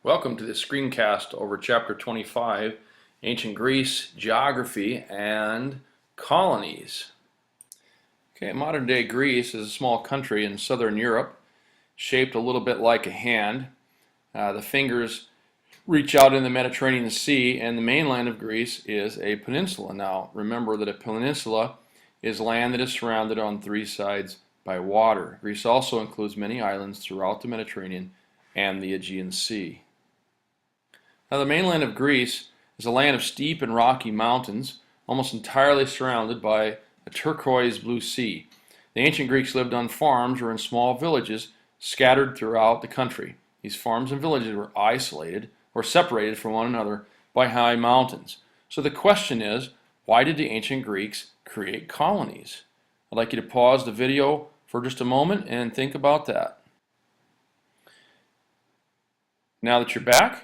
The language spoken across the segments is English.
Welcome to the screencast over Chapter 25, Ancient Greece, Geography, and Colonies. Okay, modern-day Greece is a small country in southern Europe, shaped a little bit like a hand. The fingers reach out in the Mediterranean Sea, and the mainland of Greece is a peninsula. Now, remember that a peninsula is land that is surrounded on three sides by water. Greece also includes many islands throughout the Mediterranean and the Aegean Sea. Now, the mainland of Greece is a land of steep and rocky mountains, almost entirely surrounded by a turquoise blue sea. The ancient Greeks lived on farms or in small villages scattered throughout the country. These farms and villages were isolated or separated from one another by high mountains. So the question is, why did the ancient Greeks create colonies? I'd like you to pause the video for just a moment and think about that. Now that you're back,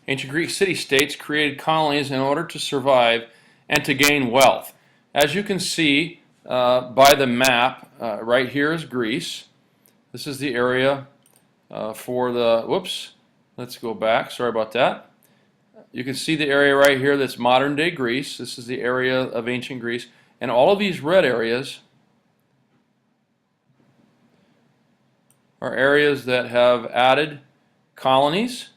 ancient Greek city-states created colonies in order to survive and to gain wealth. As you can see by the map, right here is Greece. This is the area for the, let's go back, sorry about that. You can see the area right here that's modern-day Greece. This is the area of ancient Greece. And all of these red areas are areas that have added colonies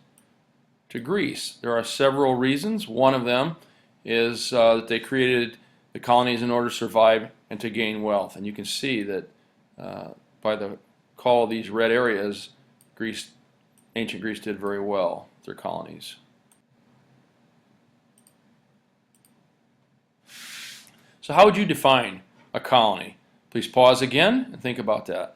to Greece. There are several reasons. One of them is that they created the colonies in order to survive and to gain wealth. And you can see that by the call of these red areas, ancient Greece did very well with their colonies. So how would you define a colony? Please pause again and think about that.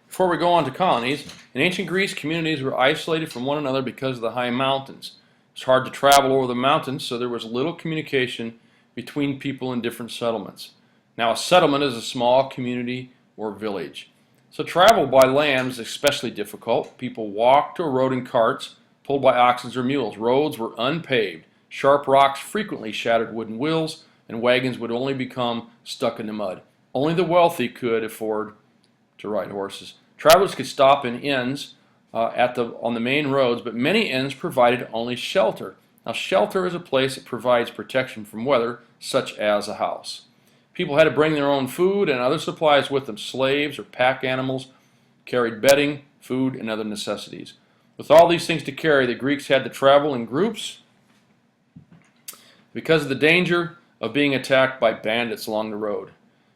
Before we go on to colonies, in ancient Greece, communities were isolated from one another because of the high mountains. It's hard to travel over the mountains, so there was little communication between people in different settlements. Now, a settlement is a small community or village. So travel by land was especially difficult. People walked or rode in carts pulled by oxen or mules. Roads were unpaved. Sharp rocks frequently shattered wooden wheels, and wagons would only become stuck in the mud. Only the wealthy could afford to ride horses. Travelers could stop in inns on the main roads, but many inns provided only shelter. Now, shelter is a place that provides protection from weather, such as a house. People had to bring their own food and other supplies with them. Slaves or pack animals carried bedding, food, and other necessities. With all these things to carry, the Greeks had to travel in groups because of the danger of being attacked by bandits along the road.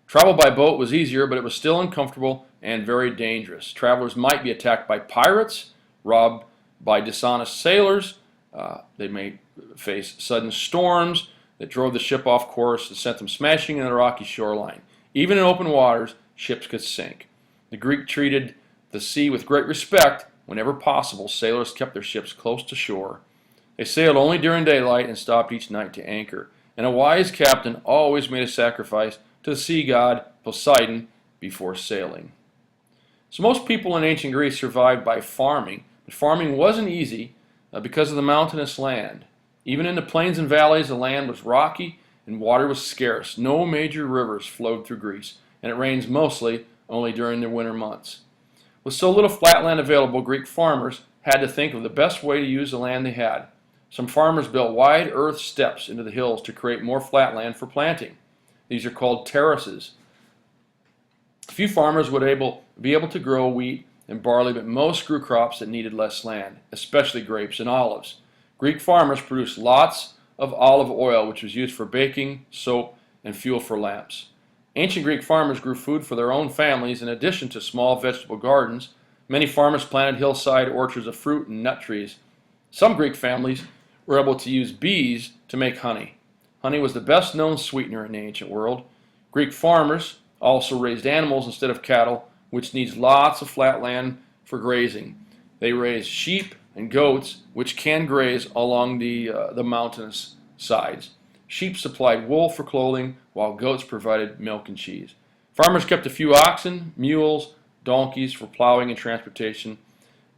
Travel by boat was easier, but it was still uncomfortable and very dangerous. Travelers might be attacked by pirates, robbed by dishonest sailors. They may face sudden storms that drove the ship off course and sent them smashing into the rocky shoreline. Even in open waters, ships could sink. The Greek treated the sea with great respect. Whenever possible, sailors kept their ships close to shore. They sailed only during daylight and stopped each night to anchor. And a wise captain always made a sacrifice to the sea god Poseidon before sailing. So most people in ancient Greece survived by farming, but farming wasn't easy because of the mountainous land. Even in the plains and valleys, the land was rocky and water was scarce. No major rivers flowed through Greece, and it rains mostly only during the winter months. With so little flat land available, Greek farmers had to think of the best way to use the land they had. Some farmers built wide earth steps into the hills to create more flat land for planting. These are called terraces. Few farmers would be able to grow wheat and barley, but most grew crops that needed less land, especially grapes and olives. Greek farmers produced lots of olive oil, which was used for baking, soap, and fuel for lamps. Ancient Greek farmers grew food for their own families in addition to small vegetable gardens. Many farmers planted hillside orchards of fruit and nut trees. Some Greek families were able to use bees to make honey. Honey was the best known sweetener in the ancient world. Greek farmers also raised animals instead of cattle, which needs lots of flat land for grazing. They raised sheep and goats, which can graze along the mountainous sides. Sheep supplied wool for clothing, while goats provided milk and cheese. Farmers kept a few oxen, mules, donkeys for plowing and transportation.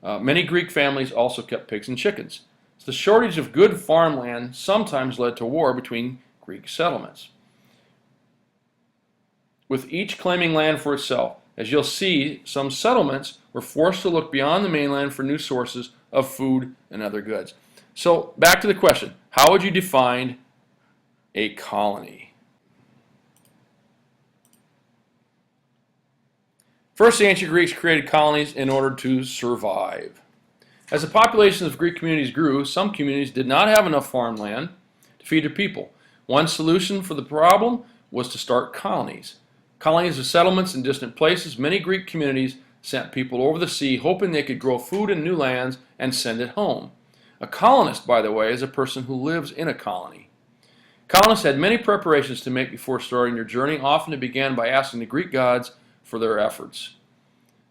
Many Greek families also kept pigs and chickens. The shortage of good farmland sometimes led to war between Greek settlements, with each claiming land for itself. As you'll see, some settlements were forced to look beyond the mainland for new sources of food and other goods. So back to the question, how would you define a colony? First, the ancient Greeks created colonies in order to survive. As the populations of Greek communities grew, some communities did not have enough farmland to feed their people. One solution for the problem was to start colonies. Colonies of settlements in distant places. Many Greek communities sent people over the sea hoping they could grow food in new lands and send it home. A colonist, by the way, is a person who lives in a colony. Colonists had many preparations to make before starting their journey. Often it began by asking the Greek gods for their efforts.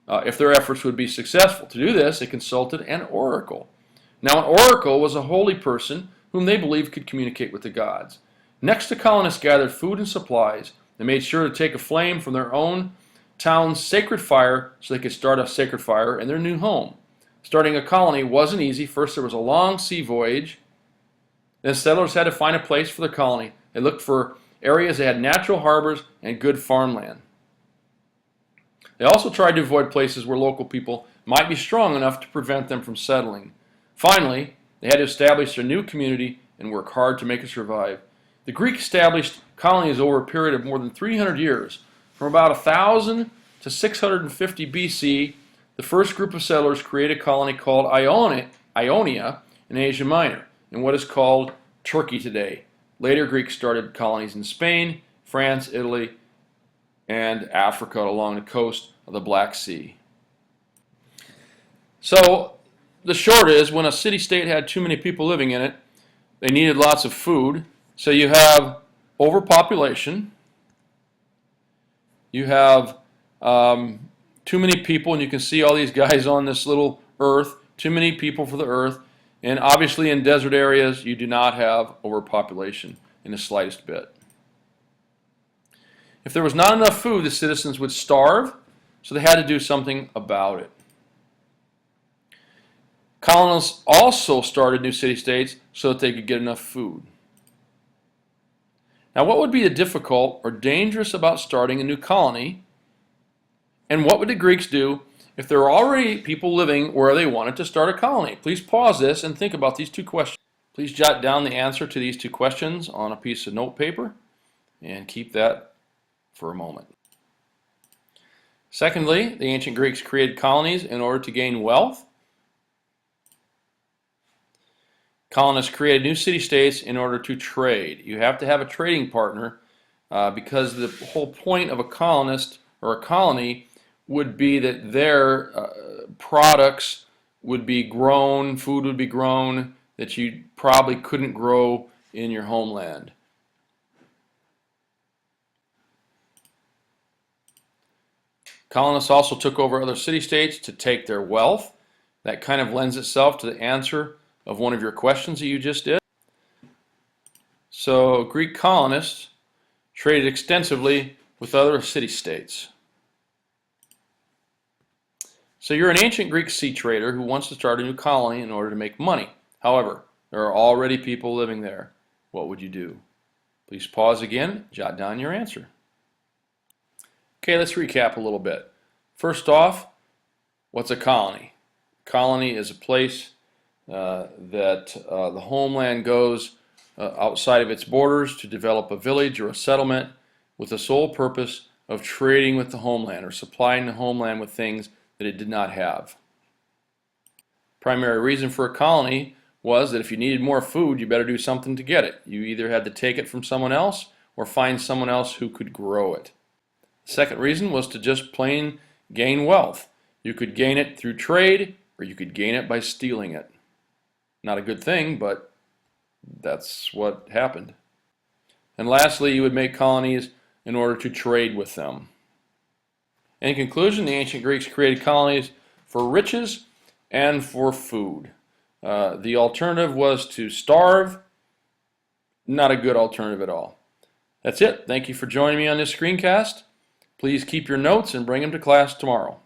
If their efforts would be successful. To do this, they consulted an oracle. Now, an oracle was a holy person whom they believed could communicate with the gods. Next, the colonists gathered food and supplies. They made sure to take a flame from their own town's sacred fire so they could start a sacred fire in their new home. Starting a colony wasn't easy. First, there was a long sea voyage. Then settlers had to find a place for their colony. They looked for areas that had natural harbors and good farmland. They also tried to avoid places where local people might be strong enough to prevent them from settling. Finally, they had to establish their new community and work hard to make it survive. The Greeks established colonies over a period of more than 300 years. From about 1000 to 650 BC, the first group of settlers created a colony called Ionia in Asia Minor, in what is called Turkey today. Later, Greeks started colonies in Spain, France, Italy, and Africa along the coast of the Black Sea. So, the short is, when a city-state had too many people living in it, they needed lots of food. So you have overpopulation, you have too many people, and you can see all these guys on this little earth, too many people for the earth, and obviously in desert areas you do not have overpopulation in the slightest bit. If there was not enough food, the citizens would starve, so they had to do something about it. Colonists also started new city-states so that they could get enough food. Now, what would be the difficult or dangerous about starting a new colony? And what would the Greeks do if there were already people living where they wanted to start a colony? Please pause this and think about these two questions. Please jot down the answer to these two questions on a piece of note paper and keep that for a moment. Secondly, the ancient Greeks created colonies in order to gain wealth. Colonists created new city-states in order to trade. You have to have a trading partner because the whole point of a colonist or a colony would be that their products would be grown, food would be grown that you probably couldn't grow in your homeland. Colonists also took over other city-states to take their wealth. That kind of lends itself to the answer of one of your questions that you just did. So Greek colonists traded extensively with other city-states. So you're an ancient Greek sea trader who wants to start a new colony in order to make money. However, there are already people living there. What would you do? Please pause again, jot down your answer. Okay, let's recap a little bit. First off, what's a colony? Colony is a place that the homeland goes outside of its borders to develop a village or a settlement with the sole purpose of trading with the homeland or supplying the homeland with things that it did not have. Primary reason for a colony was that if you needed more food, you better do something to get it. You either had to take it from someone else or find someone else who could grow it. The second reason was to just plain gain wealth. You could gain it through trade or you could gain it by stealing it. Not a good thing, but that's what happened. And lastly, you would make colonies in order to trade with them. In conclusion, the ancient Greeks created colonies for riches and for food. The alternative was to starve. Not a good alternative at all. That's it. Thank you for joining me on this screencast. Please keep your notes and bring them to class tomorrow.